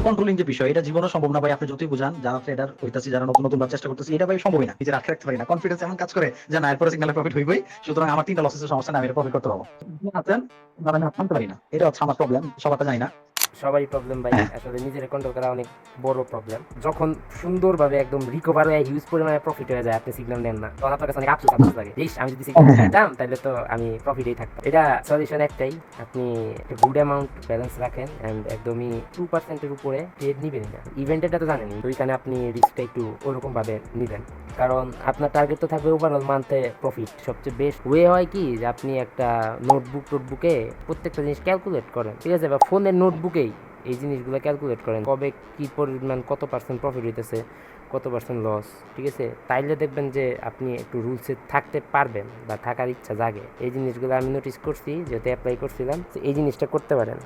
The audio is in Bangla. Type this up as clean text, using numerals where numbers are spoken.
কন্ট্রোলিং যে বিষয়, এটা জীবনে সম্ভব না ভাই। আপনি যতই বুঝান, যারা ট্রেডার হইতাছি, যারা নতুন নতুন চেষ্টা করতেছি, এটা ভাই সম্ভবই না। নিজের আটকে রাখতে পারি না। কনফিডেন্স এমন কাজ করে যে না, এরপরে সিগনালে প্রফিট হইবই, সুতরাং আমার 3টা লসের সমস্যা না, আমি প্রফিট করতে পারবো। আছেন, আমি মানতে পারি না। এটা হচ্ছে আমার প্রবলেম, সবারটা জানি না। সবারই প্রবলেম ভাই, হ্যাঁ। আসলে নিজের কন্ট্রোল করা অনেক বড় প্রবলেম। যখন সুন্দরভাবে একদম রিকভার হয়ে হিউজ পরিমাণে প্রফিট হয়ে যায়, আপনি সিগন্যাল দেন না, তখন আপনার কাছে অনেক আফসোস আফসোস লাগে। ইস, আমি যদি সিগন্যাল দিতাম তাহলে তো আমি প্রফিটেই থাকতাম। এটা সলিউশন একটাই, আপনি একটা গুড অ্যামাউন্ট ব্যালেন্স রাখেন এন্ড একদমই 2% উপরে ট্রেড নিবেন না। ইভেন্টেরটা তো জানেন, তো ওইখানে আপনি রিস্কটা একটু ওরকম ভাবে নিবেন, কারণ আপনার টার্গেট তো থাকবে ওভারঅল মান্থে প্রফিট। সবচেয়ে বেস্ট ওয়ে হয় কি, যে আপনি একটা নোটবুকে প্রত্যেকটা জিনিস ক্যালকুলেট করেন, ঠিক আছে, বা ফোনের নোটবুকেই এই জিনিসগুলো ক্যালকুলেট করেন, কবে কি পরিমাণ, কত পার্সেন্ট প্রফিট হইতেছে, কত পার্সেন্ট লস, ঠিক আছে। তাইলে দেখবেন যে আপনি একটু রুলসে থাকতে পারবেন বা থাকার ইচ্ছা জাগে। এই জিনিসগুলো আমি নোটিস করছি, যেহেতু অ্যাপ্লাই করছিলাম, এই জিনিসটা করতে পারেন।